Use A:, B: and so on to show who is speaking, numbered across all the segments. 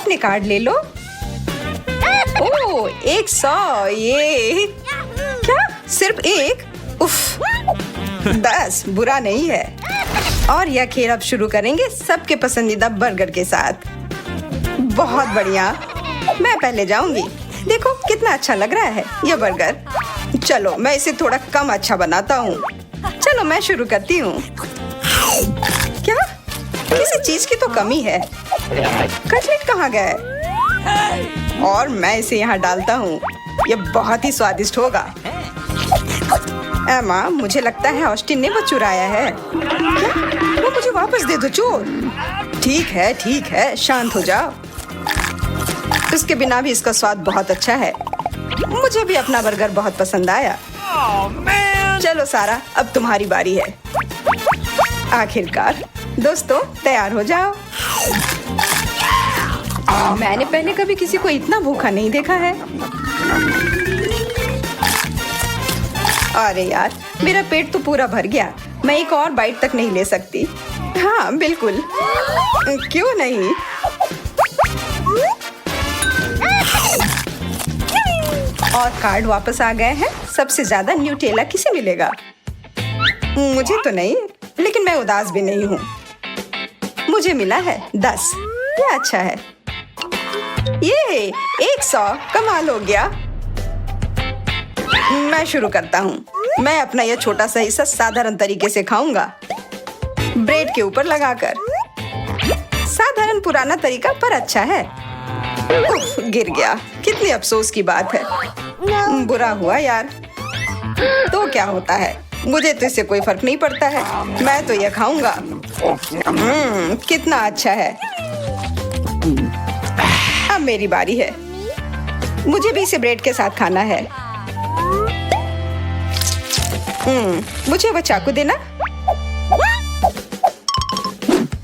A: अपने कार्ड ले लो। ओह, 100। ये क्या? सिर्फ एक? उफ, 10 बुरा नहीं है। और यह खेल अब शुरू करेंगे सबके पसंदीदा बर्गर के साथ। बहुत बढ़िया, मैं पहले जाऊंगी। देखो कितना अच्छा लग रहा है यह बर्गर। चलो मैं इसे थोड़ा कम अच्छा बनाता हूँ। चलो मैं शुरू करती हूँ। क्या? किसी चीज की तो कमी है। कटलेट कहाँ गए? और मैं इसे यहाँ डालता हूँ। यह बहुत ही स्वादिष्ट होगा। एमा, मुझे लगता है ऑस्टिन ने वो चुराया है। क्या? वो मुझे वापस दे दो चोर। ठीक है, शांत हो जाओ। उसके बिना भी इसका स्वाद बहुत अच्छा है। मुझे भी अपना बर्गर बहुत पसंद आया। चलो सारा, अब तुम्हारी बारी है। आखिरकार। दोस्तों तैयार हो जाओ। मैंने पहले कभी किसी को इतना भूखा नहीं देखा है। अरे यार, मेरा पेट तो पूरा भर गया। मैं एक और बाइट तक नहीं ले सकती। हाँ बिल्कुल, क्यों नहीं। और कार्ड वापस आ गए हैं। सबसे ज्यादा न्यूटेला किसे मिलेगा? मुझे तो नहीं, लेकिन मैं उदास भी नहीं हूँ। मुझे मिला है 10। ये अच्छा है। ये 100 कमाल हो गया। मैं शुरू करता हूँ। मैं अपना यह छोटा सा हिस्सा साधारण तरीके से खाऊंगा, ब्रेड के ऊपर लगाकर। साधारण पुराना तरीका पर अच्छा है। उफ, गिर गया। कितनी अफसोस की बात है। बुरा हुआ यार। तो क्या होता है, मुझे तो इससे कोई फर्क नहीं पड़ता है। मैं तो यह खाऊंगा। कितना अच्छा है। अब मेरी बारी है। मुझे भी इसे ब्रेड के साथ खाना है। मुझे वो चाकू देना।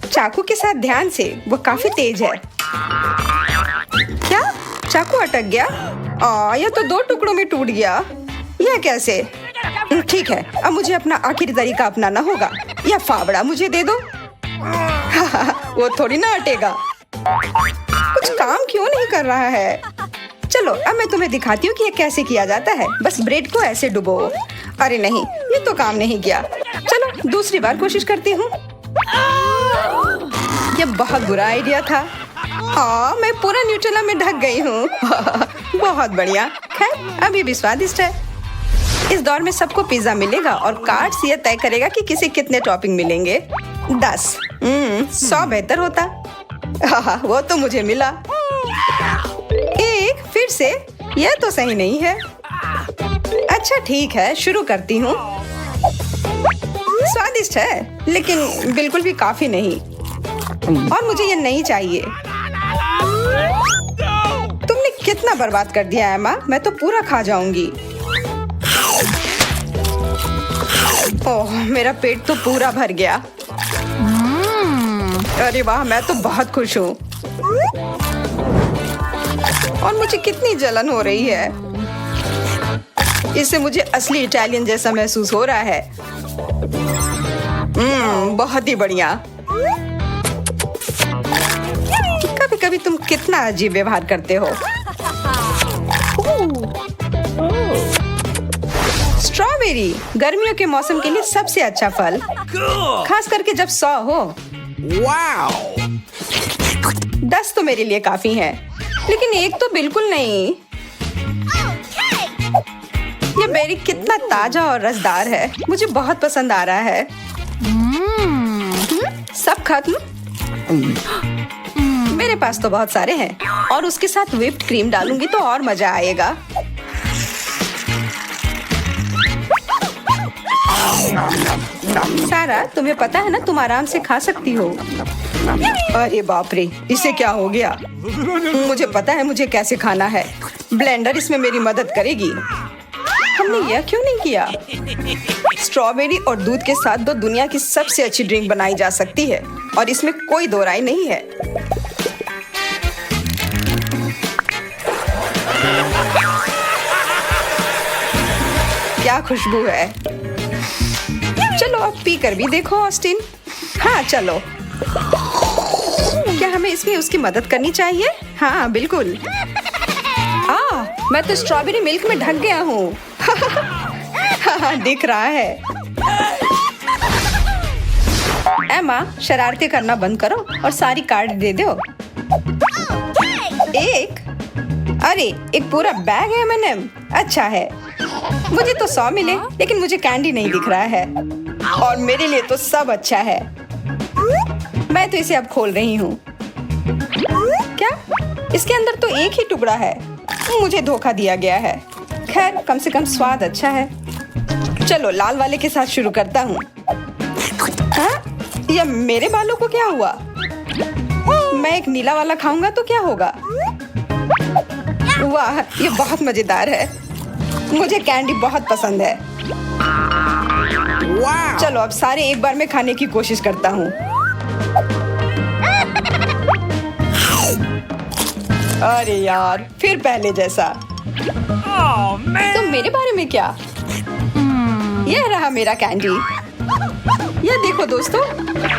A: चाकू के साथ ध्यान से, वो काफी तेज है। क्या? चाकू अटक गया? यह तो 2 टुकड़ों में टूट गया। यह कैसे? ठीक है, अब मुझे अपना आखिरी तरीका अपनाना होगा। यह फावड़ा मुझे दे दो। वो थोड़ी ना हटेगा। कुछ काम क्यों नहीं कर रहा है? चलो अब मैं तुम्हें दिखाती हूँ कि ये कैसे किया जाता है। बस ब्रेड को ऐसे डुबो। अरे नहीं, ये तो काम नहीं किया। चलो दूसरी बार कोशिश करती हूँ। ये बहुत बुरा आइडिया था। मैं पूरा न्यूटेला में ढक गई हूँ। बहुत बढ़िया। खैर, अभी भी स्वादिष्ट है। इस दौर में सबको पिज्जा मिलेगा और कार्ड्स यह तय करेगा कि किसे कितने टॉपिंग मिलेंगे। 10। 100 बेहतर होता। वो तो मुझे मिला। एक फिर से। यह तो सही नहीं है। अच्छा ठीक है, शुरू करती हूँ। स्वादिष्ट है, लेकिन बिल्कुल भी काफी नहीं। और मुझे ये नहीं चाहिए। तुमने कितना बर्बाद कर दिया है माँ। मैं तो पूरा खा जाऊंगी। ओह, मेरा पेट तो पूरा भर गया। अरे वाह, मैं तो बहुत खुश हूँ। और मुझे कितनी जलन हो रही है। इससे मुझे असली इटालियन जैसा महसूस हो रहा है। बहुत ही बढ़िया। कभी कभी तुम कितना अजीब व्यवहार करते हो। स्ट्रॉबेरी गर्मियों के मौसम के लिए सबसे अच्छा फल, खास करके जब 100 हो। 10 तो मेरे लिए काफी है, लेकिन एक तो बिल्कुल नहीं। ये बेरी कितना ताजा और रसदार है। मुझे बहुत पसंद आ रहा है। सब खत्म? मेरे पास तो बहुत सारे हैं और उसके साथ व्हिप्ड क्रीम डालूंगी तो और मजा आएगा। सारा, तुम्हें पता है ना, तुम आराम से खा सकती हो। अरे बाप रे, इसे क्या हो गया? मुझे पता है मुझे कैसे खाना है। ब्लेंडर इसमें मेरी मदद करेगी। हमने यह क्यों नहीं किया? स्ट्रॉबेरी और दूध के साथ तो दुनिया की सबसे अच्छी ड्रिंक बनाई जा सकती है और इसमें कोई दो राय नहीं है। क्या खुशबू है। चलो अब पी कर भी देखो ऑस्टिन। हाँ चलो। क्या हमें इसमें उसकी मदद करनी चाहिए। हाँ बिल्कुल। मैं तो स्ट्रॉबेरी मिल्क में ढक गया हूँ। हाँ, दिख रहा है। एमा, शरारतें करना बंद करो और सारी कार्ड दे दो। अरे एक पूरा बैग है M&M। अच्छा है। मुझे तो 100 मिले, लेकिन मुझे कैंडी नहीं दिख रहा है। और मेरे लिए तो सब अच्छा है। मैं तो इसे अब खोल रही हूँ। क्या? इसके अंदर तो एक ही टुकड़ा है। मुझे धोखा दिया गया है। खैर, कम से कम स्वाद अच्छा है। चलो लाल वाले के साथ शुरू करता हूँ। या मेरे बालों को क्या हुआ? मैं एक नीला वाला खाऊंगा तो क्या होगा? वाह, ये बहुत मजेदार है। मुझे कैंडी बहुत पसंद है। चलो अब सारे एक बार में खाने की कोशिश करता हूँ। अरे यार, फिर पहले जैसा। तो मेरे बारे में क्या? यह रहा मेरा कैंडी। यह देखो दोस्तों,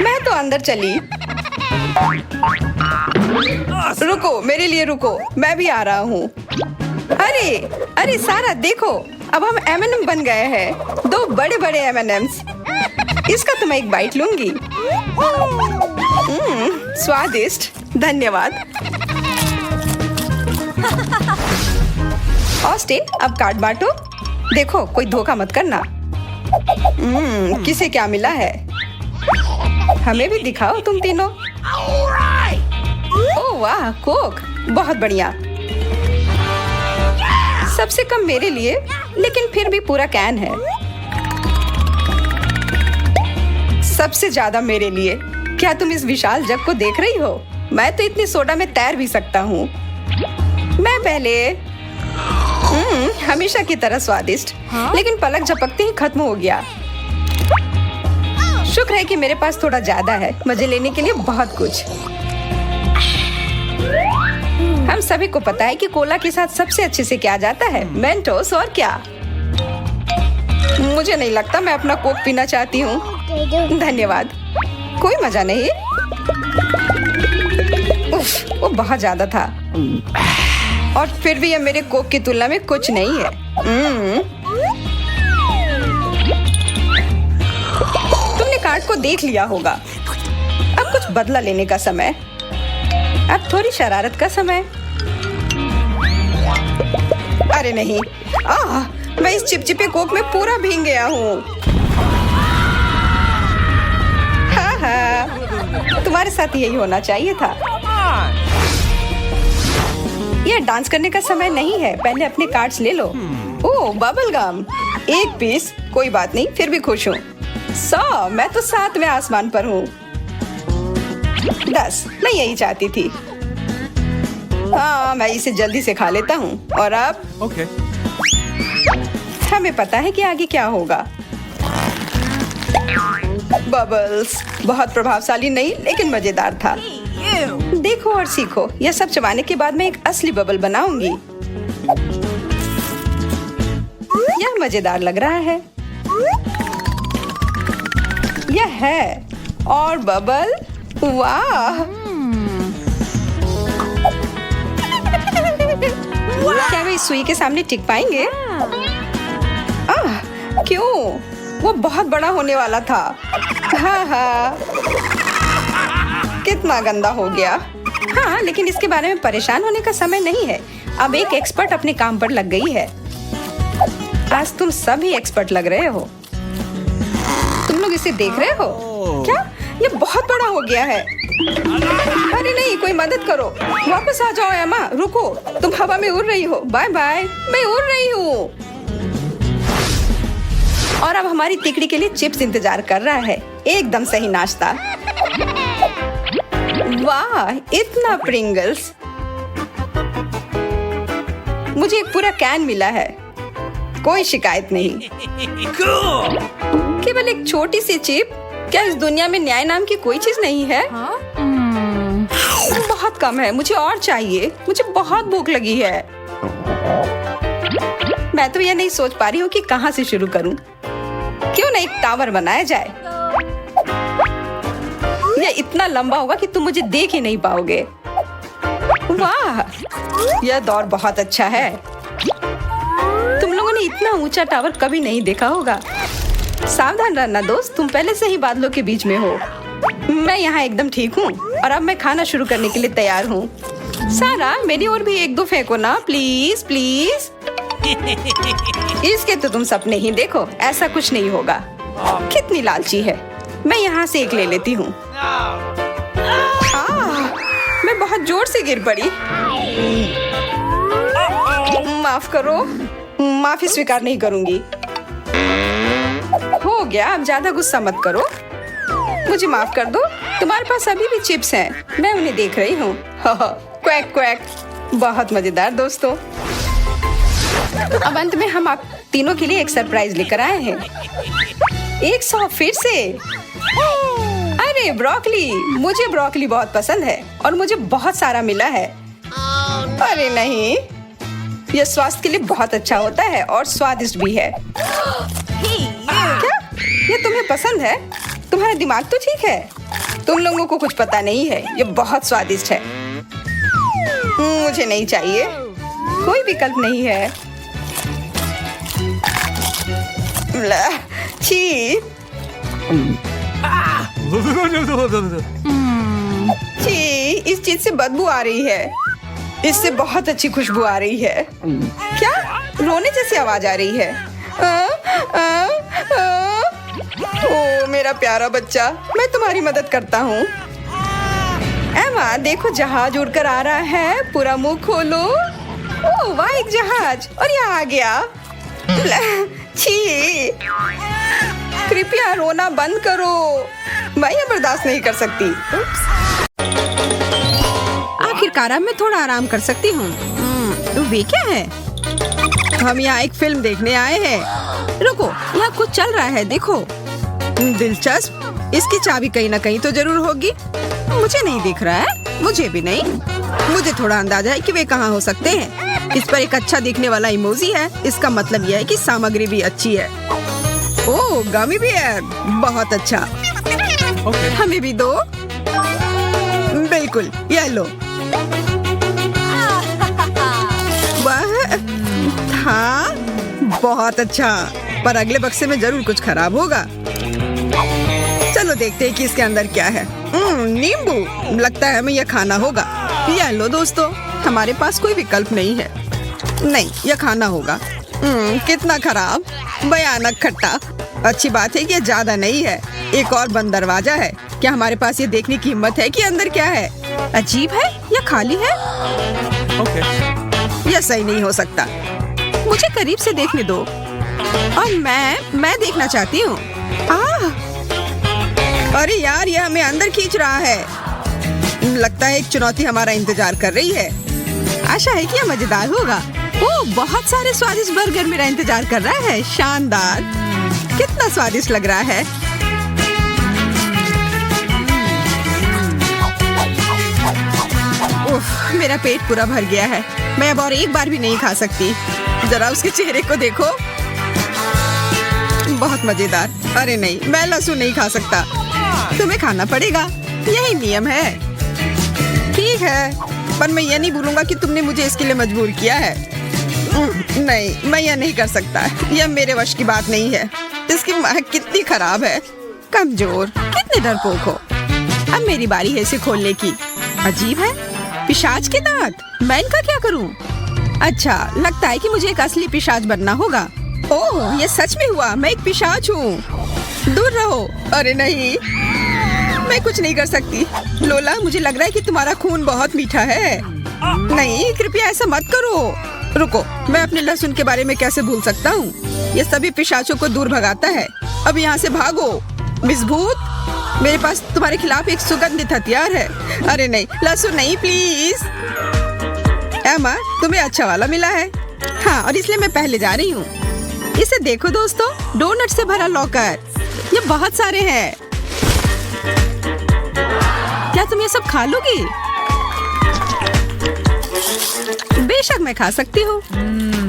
A: मैं तो अंदर चली। रुको, मेरे लिए रुको, मैं भी आ रहा हूँ। अरे सारा देखो, अब हम M&M बन गए हैं। 2 बड़े बड़े M&Ms। इसका तो मैं एक बाइट लूंगी। स्वादिष्ट, धन्यवाद। ऑस्टिन, अब कार्ड बांटो। देखो, कोई धोखा मत करना। किसे क्या मिला है? हमें भी दिखाओ तुम तीनों। ओह वाह, कोक, बहुत बढ़िया। सबसे कम मेरे लिए, लेकिन फिर भी पूरा कैन है। सबसे ज्यादा मेरे लिए। क्या तुम इस विशाल जग को देख रही हो? मैं तो इतनी सोडा में तैर भी सकता हूँ। मैं पहले हमेशा की तरह स्वादिष्ट, लेकिन पलक झपकते ही खत्म हो गया। शुक्र है कि मेरे पास थोड़ा ज्यादा है, मजे लेने के लिए बहुत कुछ। हम सभी को पता है कि कोला के साथ सबसे अच्छे से क्या जाता है, मेंटोस। और क्या? मुझे नहीं लगता मैं अपना कोक पीना चाहती हूँ। धन्यवाद, कोई मजा नहीं। उफ, वो बहुत ज्यादा था। और फिर भी यह मेरे कोक की तुलना में कुछ नहीं है। तुमने कार्ड को देख लिया होगा। अब कुछ बदला लेने का समय। अब थोड़ी शरारत का समय। अरे नहीं, मैं इस चिपचिपे कोक में पूरा भीग गया हूँ। हाँ, तुम्हारे साथ यही होना चाहिए था। यह डांस करने का समय नहीं है। पहले अपने कार्ड्स ले लो। ओह, बबल गम, 1 पीस। कोई बात नहीं, फिर भी खुश हूँ। 100, मैं तो 7वें आसमान पर हूँ। 10, मैं यही चाहती थी। हाँ, मैं इसे जल्दी से खा लेता हूँ। और अब हमें पता है कि आगे क्या होगा। बबल्स, बहुत प्रभावशाली नहीं, लेकिन मजेदार था। देखो और सीखो। यह सब चबाने के बाद मैं एक असली बबल बनाऊंगी। यह मजेदार लग रहा है। यह है। और बबल, वाह। क्या वे इस सुई के सामने टिक पाएंगे? क्यों? वो बहुत बड़ा होने वाला था। हाँ, कितना गंदा हो गया। हाँ, लेकिन इसके बारे में परेशान होने का समय नहीं है। अब एक एक्सपर्ट अपने काम पर लग गई है। आज तुम सभी एक्सपर्ट लग रहे हो। तुम लोग इसे देख रहे हो क्या? ये बहुत बड़ा हो गया है। अरे नहीं, कोई मदद करो। वापस आ जाओ एमा। रुको, तुम हवा में उड़ रही हो। बाय बाय, मैं उड़ रही हूँ। और अब हमारी तिकड़ी के लिए चिप्स इंतजार कर रहा है। एकदम सही नाश्ता। वाह, इतना प्रिंगल्स। मुझे एक पूरा कैन मिला है। कोई शिकायत नहीं। केवल एक छोटी सी चिप। क्या इस दुनिया में न्याय नाम की कोई चीज नहीं है? बहुत कम है, मुझे और चाहिए। मुझे बहुत भूख लगी है। मैं तो यह नहीं सोच पा रही हूँ कि कहाँ से शुरू करूँ। क्यों ना एक टावर बनाया जाए। ये इतना लंबा होगा कि तुम मुझे देख ही नहीं पाओगे। वाह, यह दौर बहुत अच्छा है। तुम लोगों ने इतना ऊंचा टावर कभी नहीं देखा होगा। सावधान रहना दोस्त, तुम पहले से ही बादलों के बीच में हो। मैं यहाँ एकदम ठीक हूँ और अब मैं खाना शुरू करने के लिए तैयार हूँ। सारा, मेरी ओर भी एक दो फेंको ना, प्लीज प्लीज। इसके तो तुम सपने ही देखो, ऐसा कुछ नहीं होगा। कितनी लालची है। मैं यहाँ से एक ले लेती हूँ। मैं बहुत जोर से गिर पड़ी। माफ करो, माफी स्वीकार नहीं करूंगी। हो गया, अब ज्यादा गुस्सा मत करो। मुझे माफ कर दो। तुम्हारे पास अभी भी चिप्स हैं, मैं उन्हें देख रही हूँ। Quack quack. बहुत मजेदार दोस्तों। अब अंत में हम आप तीनों के लिए एक सरप्राइज लेकर आए हैं। 100 फिर से। अरे ब्रोकली, मुझे ब्रोकली बहुत पसंद है और मुझे बहुत सारा मिला है। अरे नहीं, यह स्वास्थ्य के लिए बहुत अच्छा होता है और स्वादिष्ट भी है। क्या ये तुम्हें पसंद है? तुम्हारा दिमाग तो ठीक है। तुम लोगों को कुछ पता नहीं है, ये बहुत स्वादिष्ट है। मुझे नहीं चाहिए, कोई विकल्प नहीं है। छी, छी, इस चीज से बदबू आ रही है। इससे बहुत अच्छी खुशबू आ रही है। क्या रोने जैसी आवाज आ रही है? ओ मेरा प्यारा बच्चा, मैं तुम्हारी मदद करता हूँ। एमा, देखो जहाज उड़कर आ रहा है। पूरा मुंह खोलो। ओह वाह, एक जहाज, और ये आ गया। छी, कृपया रोना बंद करो, मैं ये बर्दाश्त नहीं कर सकती। आखिरकार अब मैं थोड़ा आराम कर सकती हूँ। वे क्या है? हम यहाँ एक फिल्म देखने आए हैं। रुको, यहाँ कुछ चल रहा है, देखो। दिलचस्प। इसकी चाबी कहीं ना कहीं तो जरूर होगी। मुझे नहीं दिख रहा है। मुझे भी नहीं। मुझे थोड़ा अंदाजा है कि वे कहाँ हो सकते हैं। इस पर एक अच्छा दिखने वाला इमोजी है। इसका मतलब यह है कि सामग्री भी अच्छी है। ओह, गमी बियर, बहुत अच्छा। हमें भी दो। बिल्कुल, यह लो। वह था बहुत अच्छा, पर अगले बक्से में जरूर कुछ खराब होगा। चलो देखते हैं कि इसके अंदर क्या है। नींबू, लगता है हमें यह खाना होगा। यह लो दोस्तों, हमारे पास कोई विकल्प नहीं है। नहीं, यह खाना होगा। कितना खराब, भयानक खट्टा। अच्छी बात है कि यह ज्यादा नहीं है। एक और बंद दरवाजा है। क्या हमारे पास ये देखने की हिम्मत है कि अंदर क्या है? अजीब है, यह खाली है। यह सही नहीं हो सकता। मुझे करीब से देखने दो। और मैं देखना चाहती हूँ। अरे यार, यह हमें अंदर खींच रहा है। लगता है एक चुनौती हमारा इंतजार कर रही है। आशा है कि यह मजेदार होगा। ओह, बहुत सारे स्वादिष्ट बर्गर मेरा इंतजार कर रहा है। शानदार, कितना स्वादिष्ट लग रहा है। उफ, मेरा पेट पूरा भर गया है। मैं अब और एक बार भी नहीं खा सकती। जरा उसके चेहरे को देखो, बहुत मजेदार। अरे नहीं, मैं लहसुन नहीं खा सकता। तुम्हें खाना पड़ेगा, यही नियम है। ठीक है, पर मैं यह नहीं भूलूंगा कि तुमने मुझे इसके लिए मजबूर किया है। नहीं, मैं यह नहीं कर सकता। यह मेरे वश की बात नहीं है। इसकी महक कितनी खराब है। कमजोर, कितने डरपोक हो। अब मेरी बारी है इसे खोलने की। अजीब है, पिशाच के दांत। मैं इनका क्या करूं? अच्छा, लगता है कि मुझे एक असली पिशाच बनना होगा। ओह, ये सच में हुआ। मैं एक पिशाच हूँ। दूर रहो। अरे नहीं, मैं कुछ नहीं कर सकती। लोला, मुझे लग रहा है कि तुम्हारा खून बहुत मीठा है। नहीं, कृपया ऐसा मत करो। रुको, मैं अपने लहसुन के बारे में कैसे भूल सकता हूँ? ये सभी पिशाचों को दूर भगाता है। अब यहाँ से भागो। मिस भूत, मेरे पास तुम्हारे खिलाफ एक सुगंधित हथियार है। अरे नहीं, लहसुन नहीं, प्लीज। एमा, तुम्हें अच्छा वाला मिला है। हाँ, और इसलिए मैं पहले जा रही हूँ। इसे देखो दोस्तों, डोनट से भरा लॉकर। ये बहुत सारे हैं। क्या तुम ये सब खा लोगी? बेशक मैं खा सकती हूँ।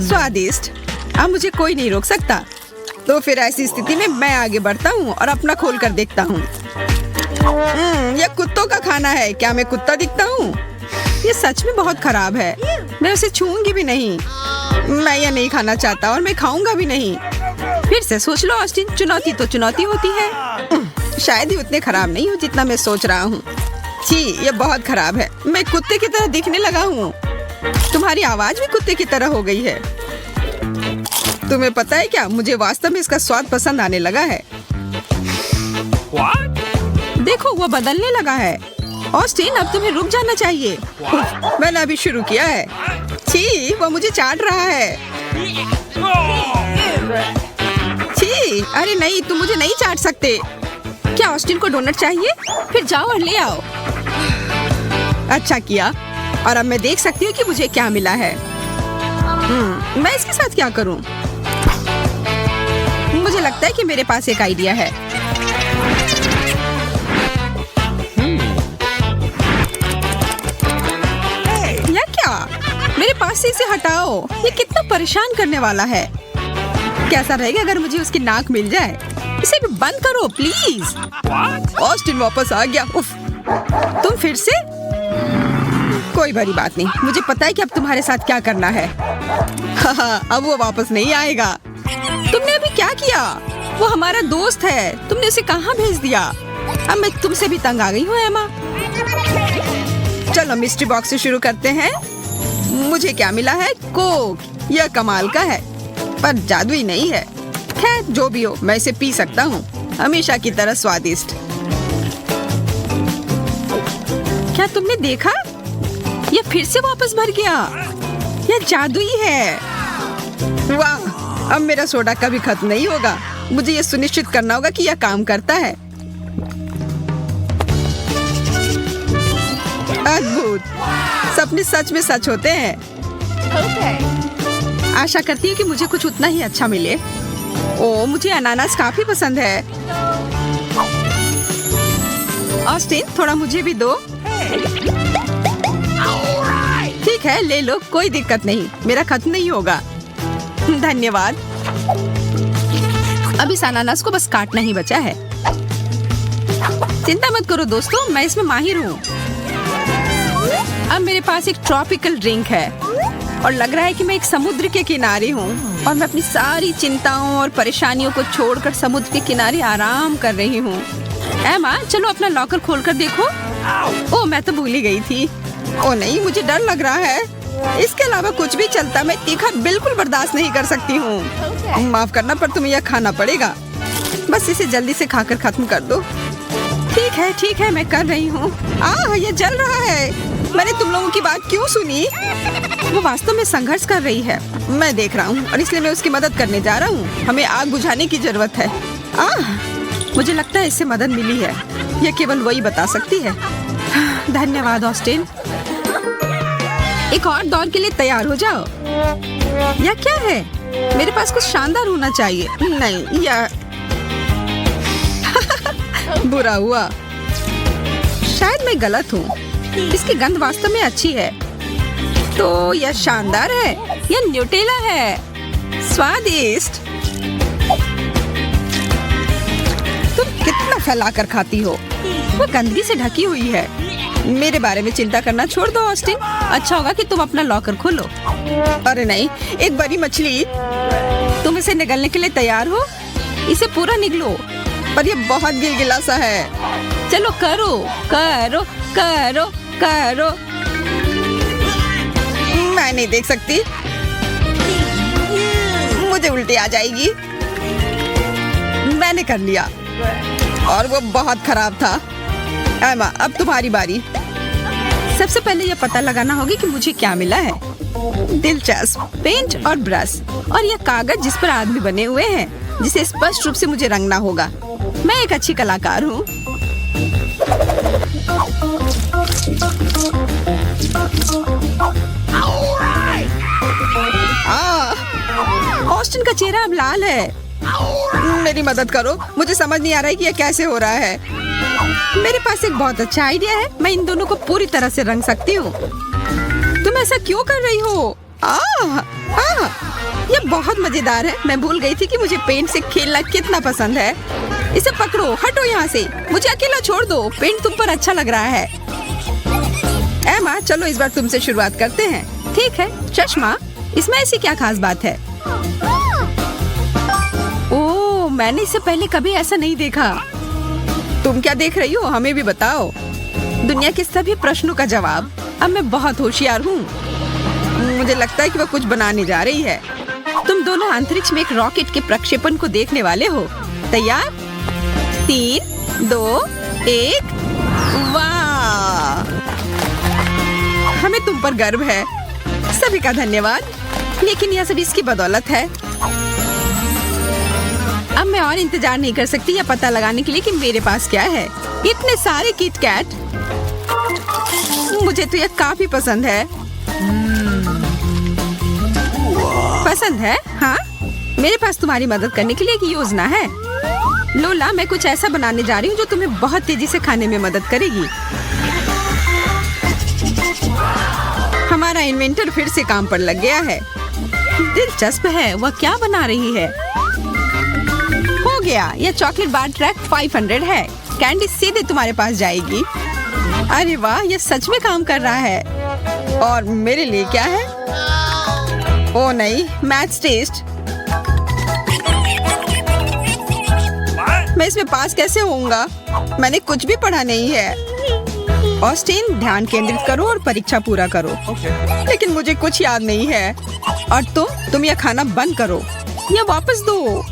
A: स्वादिष्ट। अब मुझे कोई नहीं रोक सकता। तो फिर ऐसी स्थिति में मैं आगे बढ़ता हूँ और अपना खोल कर देखता हूँ।
B: ये कुत्तों का खाना है। क्या मैं कुत्ता दिखता हूँ? ये सच में बहुत खराब है। मैं उसे छूऊंगी भी नहीं। मैं ये नहीं खाना चाहता और मैं खाऊंगा भी नहीं। फिर से सोच लो ऑस्टिन, चुनौती तो चुनौती होती है। शायद ही उतने खराब नहीं हो जितना मैं सोच रहा हूँ। छी, ये बहुत खराब है। मैं कुत्ते की तरह दिखने लगा हूँ। तुम्हारी आवाज भी कुत्ते की तरह हो गई है। तुम्हें पता है क्या, मुझे वास्तव में इसका स्वाद पसंद आने लगा है। देखो, वो बदलने लगा है। ऑस्टिन, अब तुम्हें रुक जाना चाहिए। मैंने अभी शुरू किया है। छी, वो मुझे चाट रहा है। छी, अरे नहीं, तुम मुझे नहीं चाट सकते। क्या ऑस्टिन को डोनट चाहिए? फिर जाओ और ले आओ। अच्छा किया। और अब मैं देख सकती हूँ कि मुझे क्या मिला है। मैं इसके साथ क्या करूँ? मुझे लगता है कि मेरे पास एक आइडिया है। या क्या? मेरे पास से इसे हटाओ। ये कितना परेशान करने वाला है। कैसा रहेगा अगर मुझे उसकी नाक मिल जाए? इसे भी बंद करो प्लीज। ऑस्टिन वापस आ गया। उफ, तुम फिर से? कोई बड़ी बात नहीं, मुझे पता है कि अब तुम्हारे साथ क्या करना है। अब वो वापस नहीं आएगा। तुमने अभी क्या किया? वो हमारा दोस्त है। तुमने उसे कहाँ भेज दिया? अब मैं तुमसे भी तंग आ गई हूँ एमा। चलो मिस्ट्री बॉक्स से शुरू करते हैं। मुझे क्या मिला है? कोक। यह कमाल का है, पर जादुई नहीं है। खैर, जो भी हो, मैं इसे पी सकता हूँ। हमेशा की तरह स्वादिष्ट। क्या तुमने देखा? यह फिर से वापस भर गया। यह जादुई है। वाह, अब मेरा सोडा कभी खत्म नहीं होगा। मुझे यह सुनिश्चित करना होगा कि यह काम करता है। अद्भुत, सपने सच में सच होते हैं। आशा करती हूँ कि मुझे कुछ उतना ही अच्छा मिले। ओ, मुझे अनानास काफी पसंद है। ऑस्टिन, थोड़ा मुझे भी दो। ठीक है, ले लो, कोई दिक्कत नहीं। मेरा खत्म नहीं होगा। धन्यवाद। अब इस अनानास को बस काटना ही बचा है। चिंता मत करो दोस्तों, मैं इसमें माहिर हूँ। अब मेरे पास एक ट्रॉपिकल ड्रिंक है और लग रहा है कि मैं एक समुद्र के किनारे हूँ और मैं अपनी सारी चिंताओं और परेशानियों को छोड़कर समुद्र के किनारे आराम कर रही हूँ। एमा, चलो अपना लॉकर खोलकर देखो। ओ, मैं तो भूल ही गई थी। ओ नहीं, मुझे डर लग रहा है। इसके अलावा कुछ भी चलता, मैं तीखा बिल्कुल बर्दाश्त नहीं कर सकती हूँ। माफ करना, पर तुम्हें यह खाना पड़ेगा। बस इसे जल्दी से खाकर खत्म कर दो। ठीक है, मैं कर रही हूँ। ये जल रहा है। मैंने तुम लोगों की बात क्यों सुनी? वो वास्तव में संघर्ष कर रही है। मैं देख रहा हूँ और इसलिए मैं उसकी मदद करने जा रहा हूँ। हमें आग बुझाने की जरूरत है। मुझे लगता है इससे मदद मिली है। यह केवल वही बता सकती है। धन्यवाद ऑस्टिन। एक और दौर के लिए तैयार हो जाओ। यह क्या है? मेरे पास कुछ शानदार होना चाहिए। नहीं, यह बुरा हुआ। शायद मैं गलत हूँ। इसकी गंध वास्तव में अच्छी है। तो यह शानदार है। यह न्यूटेला है। स्वादिष्ट। तुम कितना फैलाकर खाती हो? वो गंदगी से ढकी हुई है। मेरे बारे में चिंता करना छोड़ दो ऑस्टिन। अच्छा होगा कि तुम अपना लॉकर खोलो। अरे नहीं, एक बड़ी मछली। तुम इसे निगलने के लिए तैयार हो? इसे पूरा निगलो, पर ये बहुत गिलगिला सा है। चलो करो करो करो करो। मैं नहीं देख सकती, मुझे उल्टी आ जाएगी। मैंने कर लिया और वो बहुत खराब था। एमा, अब तुम्हारी बारी। सबसे पहले यह पता लगाना होगा कि मुझे क्या मिला है। दिलचस्प, पेंट और ब्रश और यह कागज जिस पर आदमी बने हुए हैं, जिसे स्पष्ट रूप से मुझे रंगना होगा। मैं एक अच्छी कलाकार हूँ। ऑस्टिन का चेहरा अब लाल है। मेरी मदद करो, मुझे समझ नहीं आ रहा है कि यह कैसे हो रहा है। मेरे पास एक बहुत अच्छा आइडिया है। मैं इन दोनों को पूरी तरह से रंग सकती हूँ। तुम ऐसा क्यों कर रही हो? यह बहुत मजेदार है। मैं भूल गई थी कि मुझे पेंट से खेलना कितना पसंद है। इसे पकड़ो, हटो यहाँ से, मुझे अकेला छोड़ दो। पेंट तुम पर अच्छा लग रहा है। एमा, चलो इस बार तुमसे शुरुआत करते हैं। ठीक है। चश्मा, इसमें ऐसी क्या खास बात है? ओह, मैंने इससे पहले कभी ऐसा नहीं देखा। तुम क्या देख रही हो, हमें भी बताओ। दुनिया के सभी प्रश्नों का जवाब। अब मैं बहुत होशियार हूँ। मुझे लगता है कि वो कुछ बनाने जा रही है। तुम दोनों अंतरिक्ष में एक रॉकेट के प्रक्षेपण को देखने वाले हो। तैयार? 3, 2, 1। वाह! हमें तुम पर गर्व है। सभी का धन्यवाद। लेकिन यह सब इसकी बदौलत है। अब मैं और इंतजार नहीं कर सकती यह पता लगाने के लिए कि मेरे पास क्या है। इतने सारे किट कैट। मुझे तो यह काफी पसंद है। पसंद है? हाँ, मेरे पास तुम्हारी मदद करने के लिए एक योजना है। लोला, मैं कुछ ऐसा बनाने जा रही हूँ जो तुम्हें बहुत तेजी से खाने में मदद करेगी। हमारा इन्वेंटर फिर से काम पर लग गया है। दिलचस्प है, वह क्या बना रही है। हो गया, यह चॉकलेट बार ट्रैक 500 है। कैंडी सीधे तुम्हारे पास जाएगी। अरे वाह, यह सच में काम कर रहा है। और मेरे लिए क्या है? ओह नहीं, मैथ्स टेस्ट। मैं इसमें पास कैसे होऊंगा? मैंने कुछ भी पढ़ा नहीं है। ऑस्टिन, ध्यान केंद्रित करो और परीक्षा पूरा करो। लेकिन मुझे कुछ याद नहीं है। और तुम यह खाना बंद करो। यह वापस दो।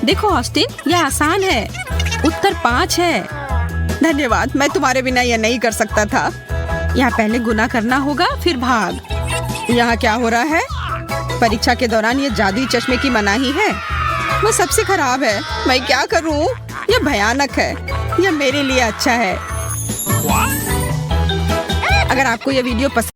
B: देखो ऑस्टिन, यह आसान है। उत्तर 5 है। धन्यवाद, मैं तुम्हारे बिना यह नहीं कर सकता था। यहाँ पहले गुना करना होगा, फिर भाग। यहाँ क्या हो रहा है? परीक्षा के दौरान ये जादुई चश्मे की मनाही है। वो सबसे खराब है। मैं क्या करूँ? यह भयानक है। यह मेरे लिए अच्छा है। अगर आपको यह वीडियो पसंद